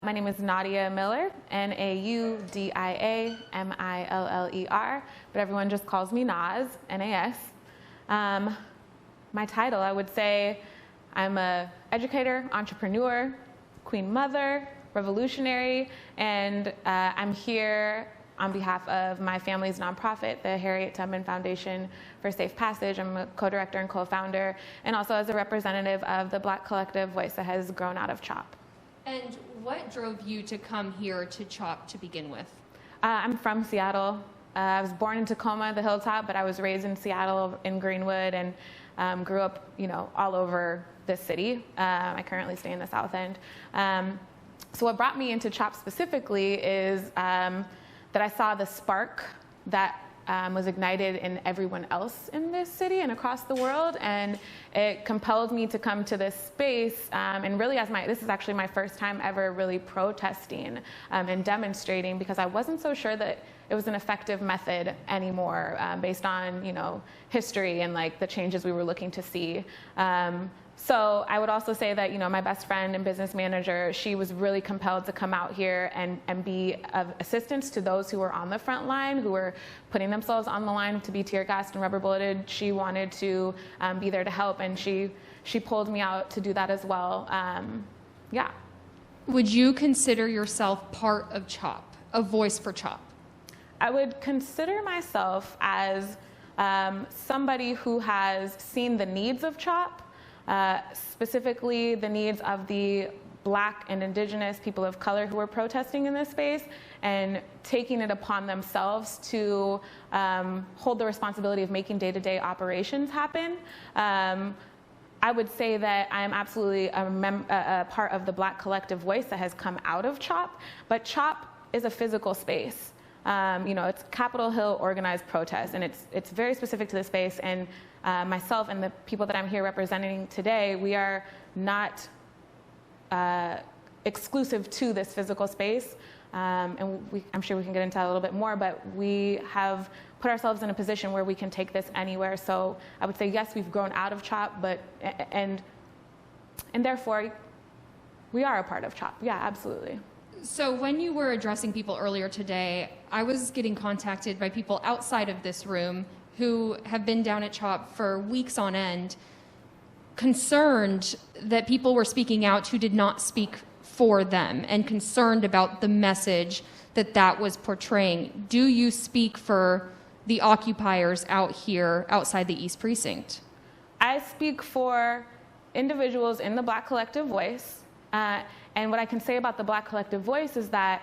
My name is Naudia Miller, Naudiamiller, but everyone just calls me Nas, N-A-S. My title, I would say I'm an educator, entrepreneur, queen mother, revolutionary, and I'm here on behalf of my family's nonprofit, the Harriet Tubman Foundation for Safe Passage. I'm a co-director and co-founder, and also as a representative of the Black collective voice that has grown out of CHOP. And what drove you to come here to CHOP to begin with? I'm from Seattle. I was born in Tacoma, the Hilltop, but I was raised in Seattle, in Greenwood, and grew up, all over this city. I currently stay in the South End. So what brought me into CHOP specifically is that I saw the spark that was ignited in everyone else in this city and across the world, and it compelled me to come to this space, and really this is actually my first time ever really protesting and demonstrating, because I wasn't so sure that it was an effective method anymore, based on history and the changes we were looking to see. So I would also say that my best friend and business manager, she was really compelled to come out here and be of assistance to those who were on the front line, who were putting themselves on the line to be tear gassed and rubber bulleted. She wanted to be there to help, and she pulled me out to do that as well. Yeah. Would you consider yourself part of CHOP, a voice for CHOP? I would consider myself as somebody who has seen the needs of CHOP, specifically the needs of the Black and Indigenous people of color who are protesting in this space, and taking it upon themselves to hold the responsibility of making day-to-day operations happen. I would say that I am absolutely a part of the Black collective voice that has come out of CHOP, but CHOP is a physical space. It's Capitol Hill organized protest, and it's very specific to the space, and myself and the people that I'm here representing today, we are not exclusive to this physical space, and I'm sure we can get into that a little bit more, but we have put ourselves in a position where we can take this anywhere. So I would say, yes, we've grown out of CHOP, and therefore we are a part of CHOP. Yeah, absolutely. So when you were addressing people earlier today, I was getting contacted by people outside of this room who have been down at CHOP for weeks on end, concerned that people were speaking out who did not speak for them, and concerned about the message that was portraying. Do you speak for the occupiers out here outside the East Precinct? I speak for individuals in the Black collective voice. And what I can say about the Black collective voice is that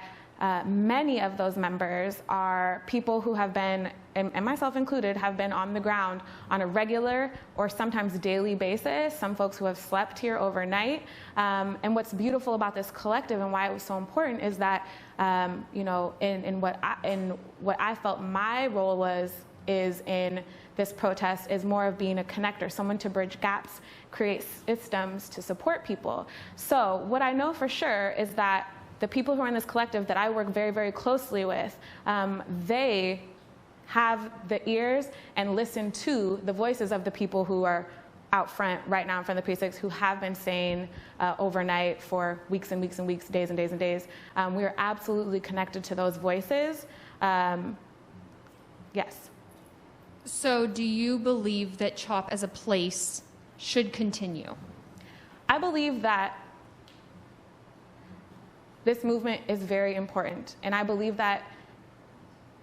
many of those members are people who have been, and myself included, have been on the ground on a regular or sometimes daily basis. Some folks who have slept here overnight. And what's beautiful about this collective and why it was so important is that, in what I felt my role is in this protest is more of being a connector, someone to bridge gaps, create systems to support people. So what I know for sure is that the people who are in this collective that I work very, very closely with, they have the ears and listen to the voices of the people who are out front right now in front of the precincts, who have been saying overnight for weeks and weeks and weeks, days and days and days. We are absolutely connected to those voices. Yes. So do you believe that CHOP as a place should continue? I believe that this movement is very important, and I believe that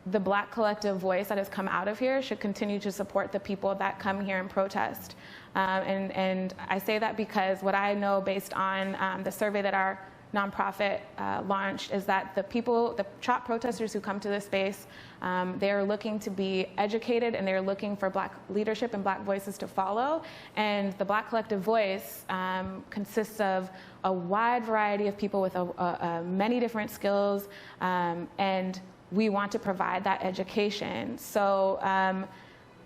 the Black collective voice that has come out of here should continue to support the people that come here and protest. And I say that because what I know based on the survey that our nonprofit launched is that the CHOP protesters who come to this space, they are looking to be educated, and they're looking for Black leadership and Black voices to follow. And the Black collective voice consists of a wide variety of people with many different skills, and we want to provide that education. So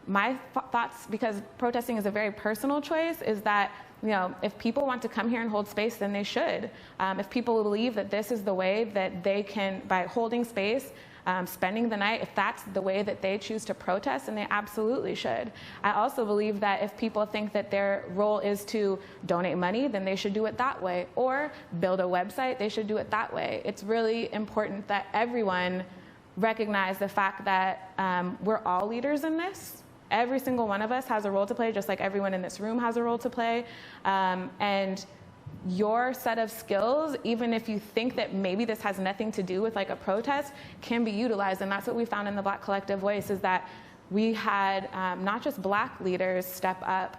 my thoughts, because protesting is a very personal choice, is that if people want to come here and hold space, then they should. If people believe that this is the way that they can, by holding space, spending the night, if that's the way that they choose to protest, then they absolutely should. I also believe that if people think that their role is to donate money, then they should do it that way. Or build a website, they should do it that way. It's really important that everyone recognize the fact that we're all leaders in this. Every single one of us has a role to play, just like everyone in this room has a role to play. And your set of skills, even if you think that maybe this has nothing to do with like a protest, can be utilized. And that's what we found in the Black Collective Voice, is that we had not just Black leaders step up,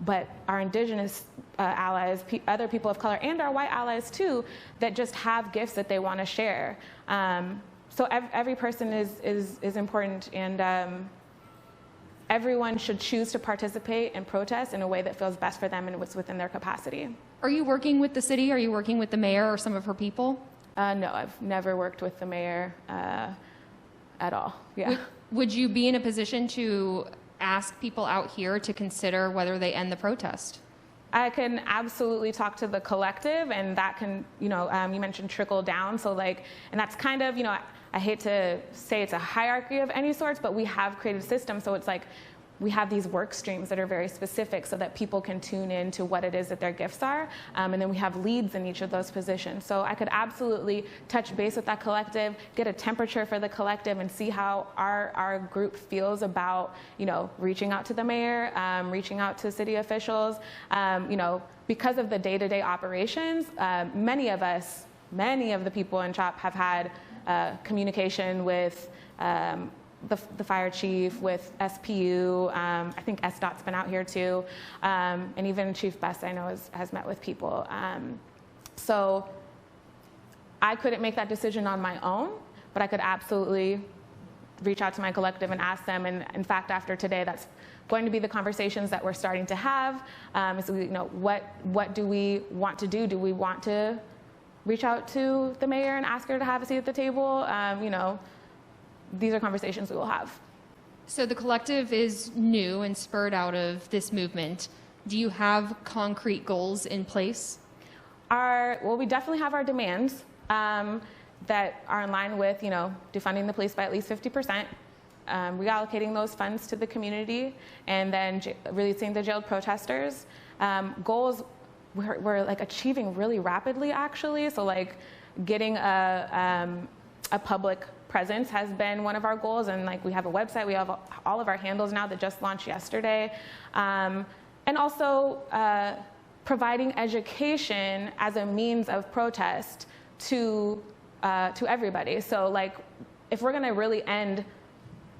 but our Indigenous allies, other people of color, and our white allies too, that just have gifts that they want to share. So every person is important, and everyone should choose to participate and protest in a way that feels best for them and what's within their capacity. Are you working with the city? Are you working with the mayor or some of her people? No, I've never worked with the mayor at all. Yeah. Would you be in a position to ask people out here to consider whether they end the protest? I can absolutely talk to the collective, and that can, you mentioned trickle down. So like, and that's kind of, I hate to say it's a hierarchy of any sorts, but we have created systems. So it's like, we have these work streams that are very specific so that people can tune in to what it is that their gifts are. And then we have leads in each of those positions. So I could absolutely touch base with that collective, get a temperature for the collective, and see how our group feels about, reaching out to the mayor, reaching out to city officials. Because of the day-to-day operations, many of the people in CHOP have had communication with the fire chief, with SPU. I think SDOT's been out here too. And even Chief Best, I know, has met with people. So I couldn't make that decision on my own, but I could absolutely reach out to my collective and ask them. And in fact, after today, that's going to be the conversations that we're starting to have. So what do we want to do? Do we want to reach out to the mayor and ask her to have a seat at the table? These are conversations we will have. So the collective is new and spurred out of this movement. Do you have concrete goals in place? We definitely have our demands that are in line with, defunding the police by at least 50%, reallocating those funds to the community, and then releasing the jailed protesters. Goals we're like achieving really rapidly, actually. So like getting a public presence has been one of our goals, and like we have a website, we have all of our handles now that just launched yesterday, and also providing education as a means of protest to everybody. So like, if we're going to really end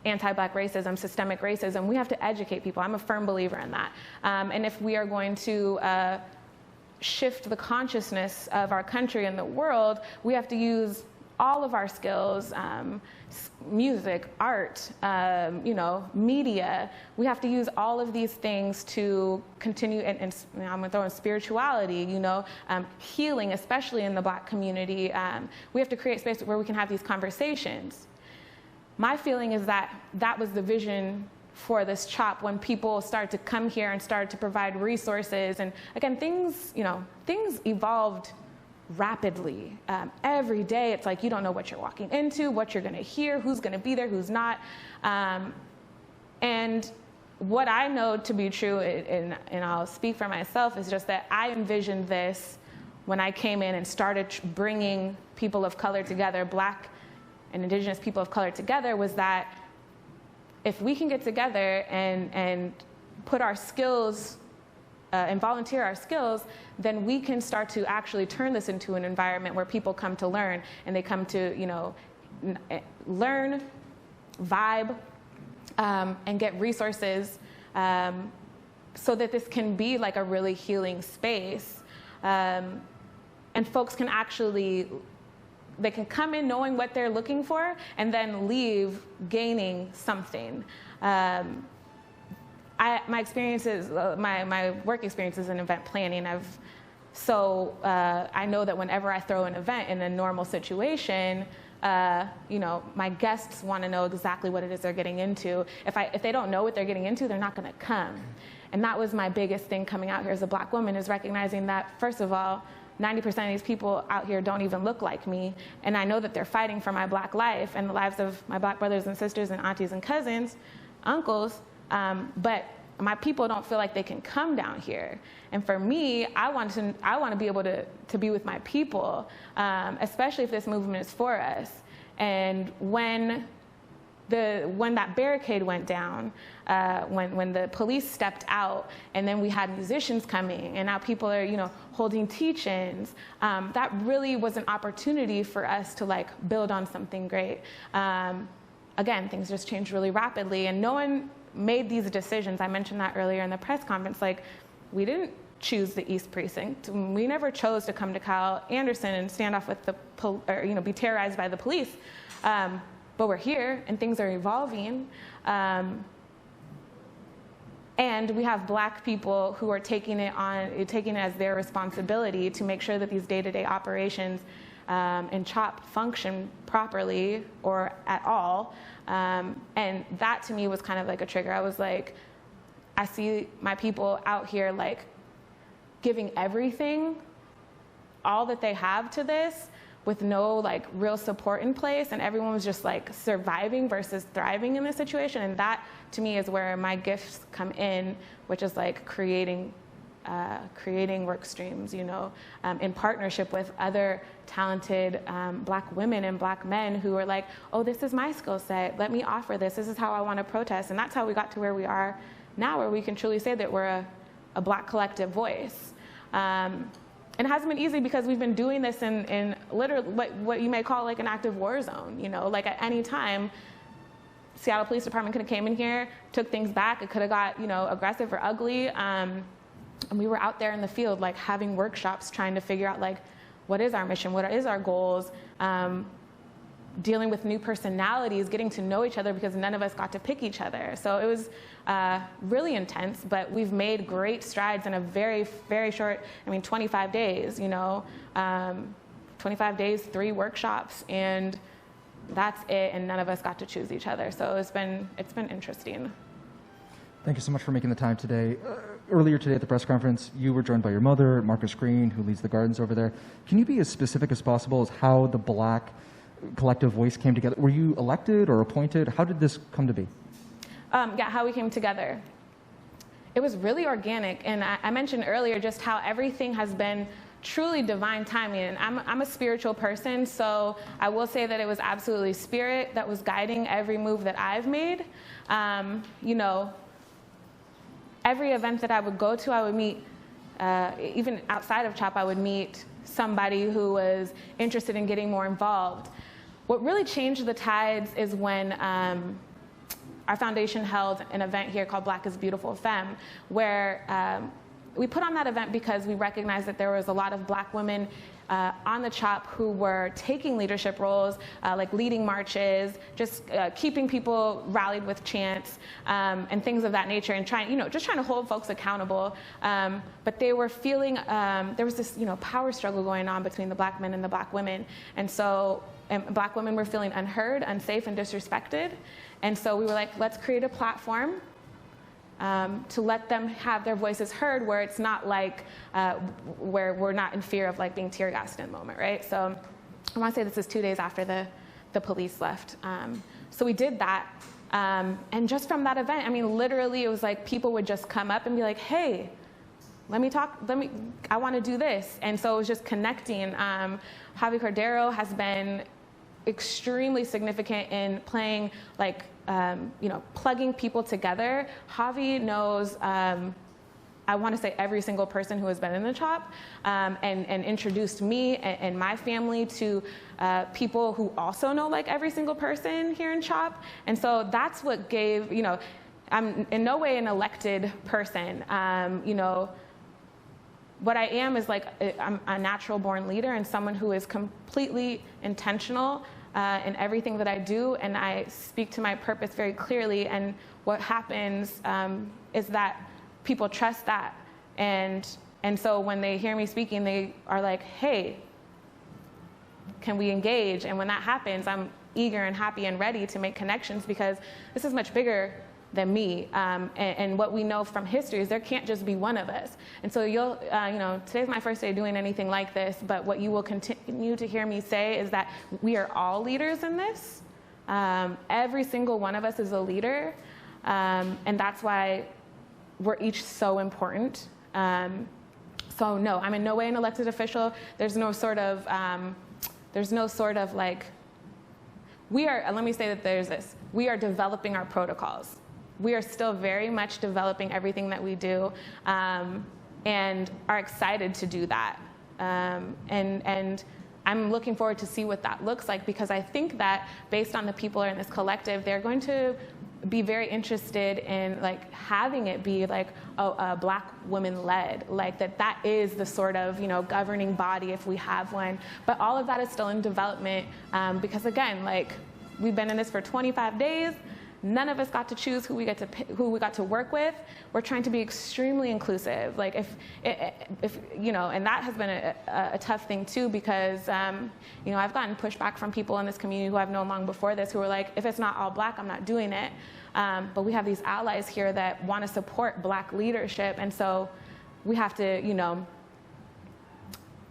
anti-Black racism, systemic racism, we have to educate people. I'm a firm believer in that. And if we are going to shift the consciousness of our country and the world, we have to use all of our skills, music, art, media. We have to use all of these things to continue, and I'm going to throw in spirituality, healing, especially in the Black community. We have to create space where we can have these conversations. My feeling is that that was the vision for this CHOP when people started to come here and started to provide resources. And again, things evolved rapidly. Every day, it's like you don't know what you're walking into, what you're going to hear, who's going to be there, who's not. And what I know to be true, and I'll speak for myself, is just that I envisioned this when I came in and started bringing people of color together, Black and Indigenous people of color together, was that if we can get together and put our skills and volunteer our skills, then we can start to actually turn this into an environment where people come to learn, and they come to, learn, vibe, and get resources so that this can be like a really healing space. And folks can actually, they can come in knowing what they're looking for and then leave gaining something. My experiences, my work experiences in event planning, I know that whenever I throw an event in a normal situation, my guests want to know exactly what it is they're getting into. If they don't know what they're getting into, they're not going to come. And that was my biggest thing coming out here as a Black woman, is recognizing that, first of all, 90% of these people out here don't even look like me, and I know that they're fighting for my Black life and the lives of my Black brothers and sisters and aunties and cousins, uncles, but my people don't feel like they can come down here. And for me, I want to be able to be with my people, especially if this movement is for us. And when that barricade went down, when the police stepped out, and then we had musicians coming, and now people are, holding teach-ins, that really was an opportunity for us to like build on something great. Again, things just changed really rapidly, and no one made these decisions. I mentioned that earlier in the press conference. Like, we didn't choose the East Precinct. We never chose to come to Cal Anderson and stand off with be terrorized by the police. But we're here, and things are evolving. And we have Black people who are taking it as their responsibility to make sure that these day-to-day operations in CHOP function properly or at all. And that to me was kind of like a trigger. I was like, I see my people out here like giving everything, all that they have to this, with no like real support in place, and everyone was just like surviving versus thriving in this situation. And that to me is where my gifts come in, which is like creating work streams, in partnership with other talented Black women and Black men who are like, oh, this is my skill set, let me offer this is how I want to protest. And that's how we got to where we are now, where we can truly say that we're a Black collective voice. And it hasn't been easy because we've been doing this in literally what you may call like an active war zone. Like at any time, Seattle Police Department could have came in here, took things back. It could have got aggressive or ugly. And we were out there in the field, like having workshops, trying to figure out like what is our mission, what is our goals, dealing with new personalities, getting to know each other because none of us got to pick each other. So it was really intense, but we've made great strides in a very, very short, 25 days, 25 days, 3 workshops, and that's it, and none of us got to choose each other. So it's been interesting. Thank you so much for making the time today. Earlier today at the press conference, you were joined by your mother, Marcus Green, who leads the gardens over there. Can you be as specific as possible as how the Black collective voice came together? Were you elected or appointed? How did this come to be? How we came together. It was really organic, and I mentioned earlier just how everything has been truly divine timing. And I'm a spiritual person, so I will say that it was absolutely spirit that was guiding every move that I've made. Every event that I would go to, I would meet, even outside of CHOP, I would meet somebody who was interested in getting more involved. What really changed the tides is when our foundation held an event here called Black is Beautiful Femme, where we put on that event because we recognized that there was a lot of Black women on the CHOP who were taking leadership roles, like leading marches, just keeping people rallied with chants, and things of that nature, and trying to hold folks accountable. But they were feeling there was this power struggle going on between the Black men and the Black women, and so Black women were feeling unheard, unsafe, and disrespected. And so we were like, let's create a platform to let them have their voices heard, where it's not like where we're not in fear of like being tear gassed in the moment, right? So I want to say this is 2 days after the police left. So we did that, and just from that event, literally it was like people would just come up and be like, hey, let me talk, I want to do this. And so it was just connecting. Javi Cordero has been extremely significant in playing like plugging people together. Javi knows, I want to say every single person who has been in the CHOP, and introduced me and my family to people who also know like every single person here in CHOP. And so that's what gave, I'm in no way an elected person. What I am is like, I'm a natural born leader and someone who is completely intentional in everything that I do, and I speak to my purpose very clearly. And what happens is that people trust that, and so when they hear me speaking, they are like, hey, can we engage? And when that happens, I'm eager and happy and ready to make connections, because this is much bigger than me. And what we know from history is there can't just be one of us. And so you'll, today's my first day doing anything like this, but what you will continue to hear me say is that we are all leaders in this. Every single one of us is a leader. And that's why we're each so important. So no, I'm in no way an elected official. There's no sort of like, let me say that there's this. We are developing our protocols. We are still very much developing everything that we do, and are excited to do that. And I'm looking forward to see what that looks like, because I think that based on the people in this collective, they're going to be very interested in like having it be like a Black woman led, like that is the sort of governing body if we have one. But all of that is still in development, because again, like we've been in this for 25 days. None of us got to choose who we got to work with. We're trying to be extremely inclusive. Like if and that has been a tough thing too, because I've gotten pushback from people in this community who I've known long before this, who are like, if it's not all Black, I'm not doing it. But we have these allies here that want to support Black leadership, and so we have to,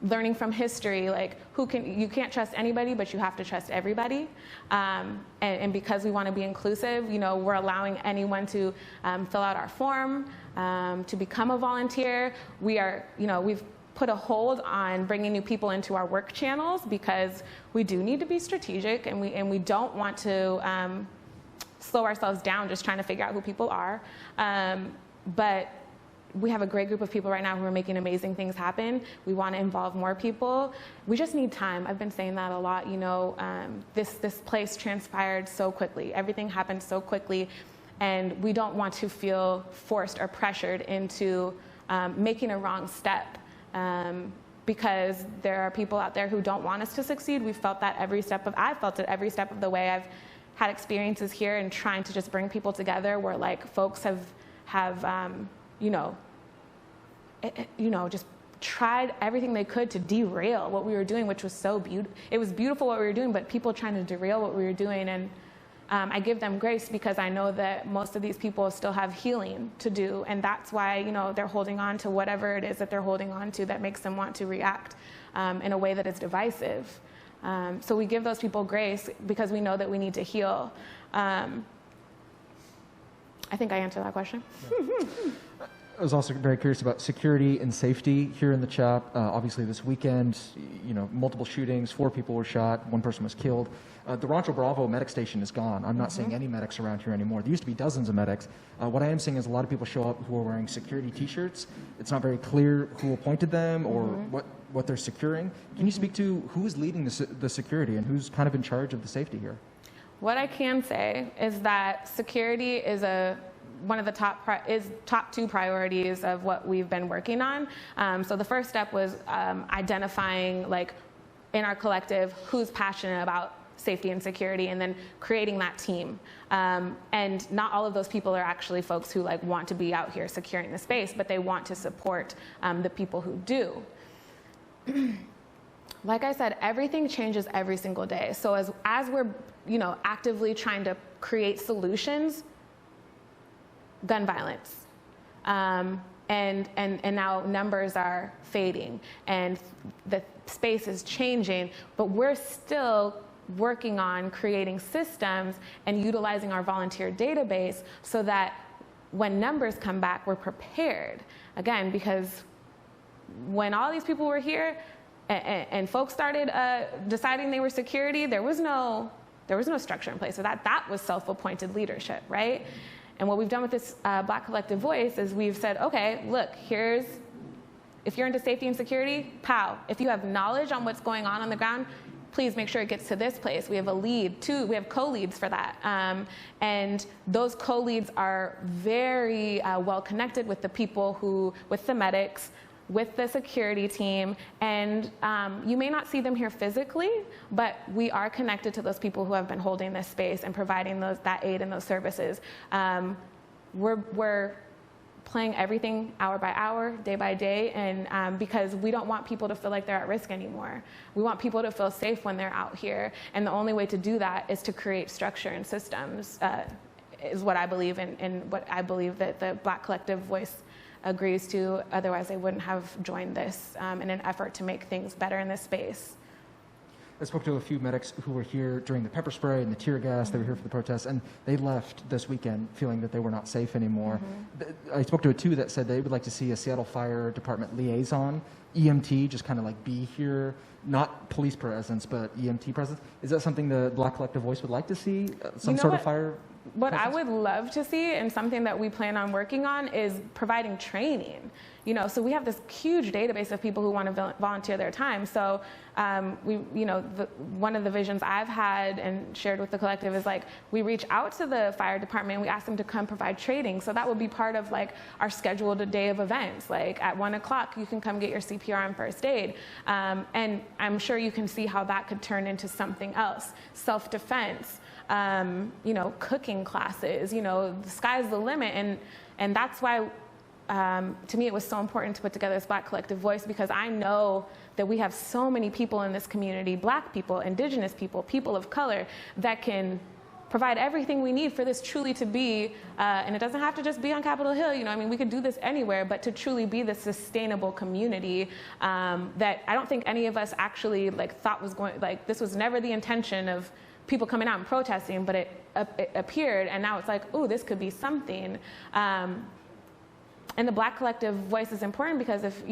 learning from history, like you can't trust anybody, but you have to trust everybody. And because we want to be inclusive, we're allowing anyone to fill out our form, to become a volunteer. We've put a hold on bringing new people into our work channels, because we do need to be strategic, and we don't want to slow ourselves down just trying to figure out who people are. But we have a great group of people right now who are making amazing things happen. We want to involve more people. We just need time. I've been saying that a lot. This place transpired so quickly. Everything happened so quickly, and we don't want to feel forced or pressured into making a wrong step, because there are people out there who don't want us to succeed. We've felt that I've felt it every step of the way. I've had experiences here and trying to just bring people together where like folks have just tried everything they could to derail what we were doing, which was so beautiful. It was beautiful what we were doing, but people trying to derail what we were doing. And I give them grace, because I know that most of these people still have healing to do. And that's why, they're holding on to whatever it is that they're holding on to that makes them want to react in a way that is divisive. So we give those people grace because we know that we need to heal. I think I answered that question. Yeah. I was also very curious about security and safety here in the CHAP. Obviously this weekend, multiple shootings, 4 people were shot, 1 person was killed. The Rancho Bravo medic station is gone. I'm not seeing any medics around here anymore. There used to be dozens of medics. What I am seeing is a lot of people show up who are wearing security t-shirts. It's not very clear who appointed them or what they're securing. Can you speak to who is leading the security and who's kind of in charge of the safety here? What I can say is that security is one of the top 2 priorities of what we've been working on. So the first step was identifying, like, in our collective, who's passionate about safety and security, and then creating that team. And not all of those people are actually folks who like want to be out here securing the space, but they want to support the people who do. Like I said, everything changes every single day. So as we're actively trying to create solutions, gun violence, and now numbers are fading and the space is changing, but we're still working on creating systems and utilizing our volunteer database so that when numbers come back, we're prepared. Again, because when all these people were here and folks started deciding they were security, there was no structure in place. So that was self-appointed leadership, right? And what we've done with this Black Collective Voice is we've said, okay, look, if you're into safety and security, POW. If you have knowledge on what's going on the ground, please make sure it gets to this place. We have a lead, too. We have co-leads for that. And those co-leads are very well connected with the people with the medics, with the security team. And you may not see them here physically, but we are connected to those people who have been holding this space and providing that aid and those services. We're playing everything hour by hour, day by day, and because we don't want people to feel like they're at risk anymore. We want people to feel safe when they're out here, and the only way to do that is to create structure and systems is what I believe, and what I believe that the Black collective voice agrees to. Otherwise, they wouldn't have joined this in an effort to make things better in this space. I spoke to a few medics who were here during the pepper spray and the tear gas. They were here for the protests, and they left this weekend feeling that they were not safe anymore. I spoke to two that said they would like to see a Seattle Fire Department liaison, EMT, just kind of like be here, not police presence, but EMT presence. Is that something the Black Collective Voice would like to see? Some sort of fire? What I would love to see, and something that we plan on working on, is providing training. So we have this huge database of people who want to volunteer their time. So one of the visions I've had and shared with the collective is like we reach out to the fire department and we ask them to come provide training. So that would be part of like our scheduled day of events. Like at 1 o'clock, you can come get your CPR and first aid. And I'm sure you can see how that could turn into something else. Self-defense, cooking classes, the sky's the limit. And that's why to me, it was so important to put together this Black collective voice, because I know that we have so many people in this community, Black people, Indigenous people, people of color, that can provide everything we need for this truly to be, and it doesn't have to just be on Capitol Hill, we could do this anywhere, but to truly be the sustainable community that I don't think any of us actually thought was going, this was never the intention of people coming out and protesting, but it appeared, and now it's like, oh, this could be something. And the Black collective voice is important because if,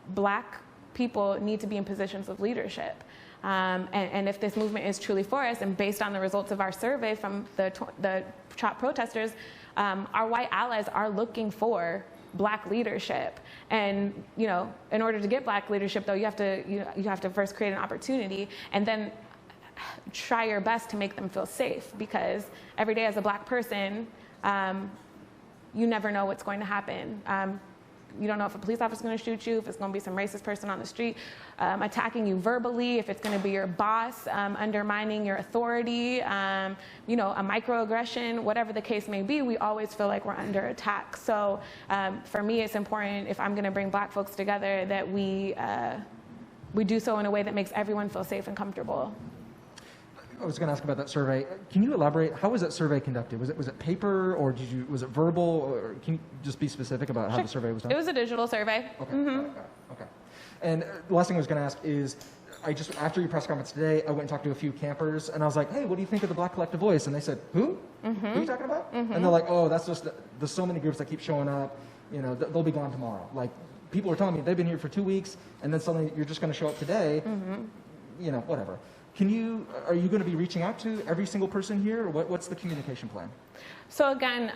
Black people need to be in positions of leadership. And if this movement is truly for us, and based on the results of our survey from the CHOP protesters, our white allies are looking for Black leadership. And, in order to get Black leadership, though, you have to first create an opportunity, and then try your best to make them feel safe, because every day as a Black person, you never know what's going to happen. You don't know if a police officer is going to shoot you, if it's going to be some racist person on the street attacking you verbally, if it's going to be your boss undermining your authority, a microaggression, whatever the case may be. We always feel like we're under attack. So for me, it's important, if I'm going to bring Black folks together, that we do so in a way that makes everyone feel safe and comfortable. I was going to ask about that survey. Can you elaborate? How was that survey conducted? Was it paper, or was it verbal? Or can you just be specific about how the survey was done? It was a digital survey. Okay. Okay. And the last thing I was going to ask is, after your press conference today, I went and talked to a few campers, and I was like, hey, what do you think of the Black collective voice? And they said, who? Who are you talking about? And they're like, oh, that's just, there's so many groups that keep showing up. They'll be gone tomorrow. Like, people are telling me they've been here for 2 weeks, and then suddenly you're just going to show up today. Whatever. Are you going to be reaching out to every single person here, or what's the communication plan? So again,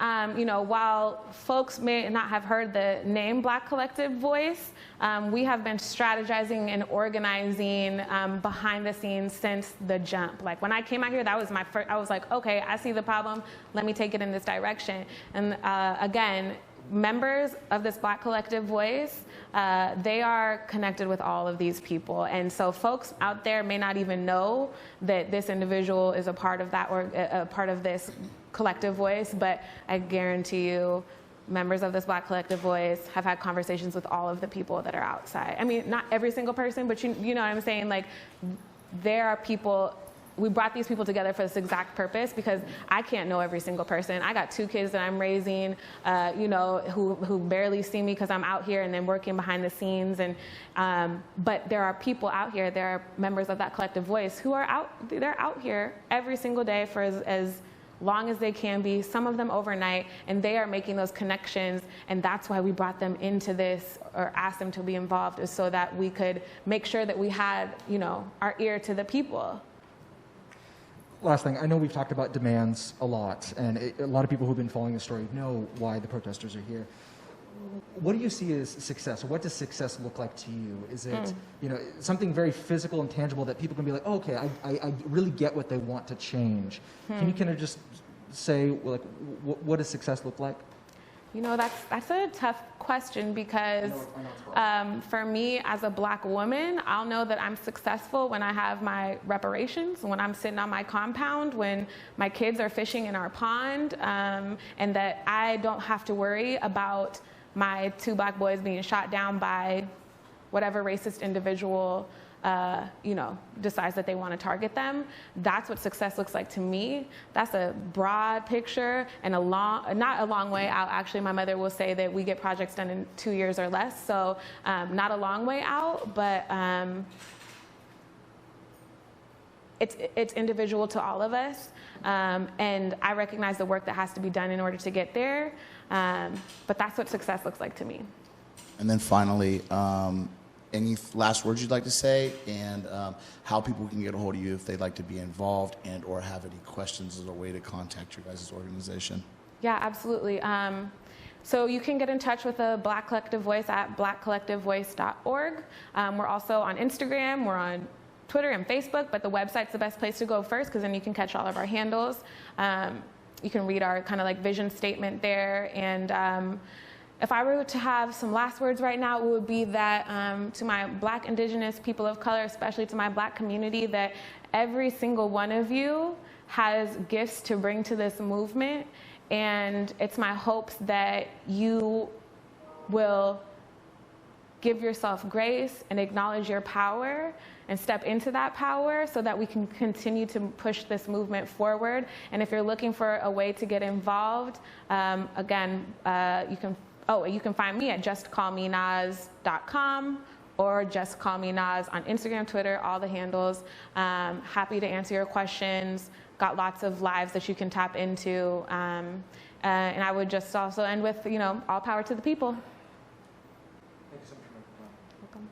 while folks may not have heard the name Black Collective Voice, we have been strategizing and organizing behind the scenes since the jump. Like when I came out here, that was my first, I was like, okay, I see the problem, let me take it in this direction. And again, members of this Black Collective Voice, they are connected with all of these people. And so folks out there may not even know that this individual is a part of that, or a part of this collective voice, but I guarantee you, members of this Black Collective Voice have had conversations with all of the people that are outside. I mean, not every single person, but you know what I'm saying? Like, there are people. We brought these people together for this exact purpose, because I can't know every single person. I got 2 kids that I'm raising, who barely see me because I'm out here and then working behind the scenes. And but there are people out here, there are members of that collective voice who are they're out here every single day for as long as they can be, some of them overnight, and they are making those connections. And that's why we brought them into this, or asked them to be involved, is so that we could make sure that we had, our ear to the people. Last thing, I know we've talked about demands a lot, and a lot of people who've been following the story know why the protesters are here. What do you see as success, or what does success look like to you? Is it something very physical and tangible that people can be like, oh, okay, I really get what they want to change? Can you kind of just say, like, what does success look like? That's a tough question, because for me as a Black woman, I'll know that I'm successful when I have my reparations, when I'm sitting on my compound, when my kids are fishing in our pond, and that I don't have to worry about my 2 Black boys being shot down by whatever racist individual decides that they want to target them. That's what success looks like to me. That's a broad picture and not a long way out. Actually, my mother will say that we get projects done in 2 years or less. So not a long way out, but it's individual to all of us. And I recognize the work that has to be done in order to get there. But that's what success looks like to me. And then finally, any last words you'd like to say, and how people can get a hold of you if they'd like to be involved and or have any questions as a way to contact your guys' organization? Yeah, absolutely. So you can get in touch with the Black Collective Voice at blackcollectivevoice.org. We're also on Instagram, we're on Twitter and Facebook, but the website's the best place to go first because then you can catch all of our handles. You can read our kind of like vision statement there. And if I were to have some last words right now, it would be that to my Black, Indigenous, people of color, especially to my Black community, that every single one of you has gifts to bring to this movement. And it's my hopes that you will give yourself grace and acknowledge your power and step into that power so that we can continue to push this movement forward. And if you're looking for a way to get involved, again, you can find me at justcallmenaz.com or Just Call Me Naz on Instagram, Twitter, all the handles. Happy to answer your questions. Got lots of lives that you can tap into. And I would just also end with, all power to the people. Thank you so much. Welcome.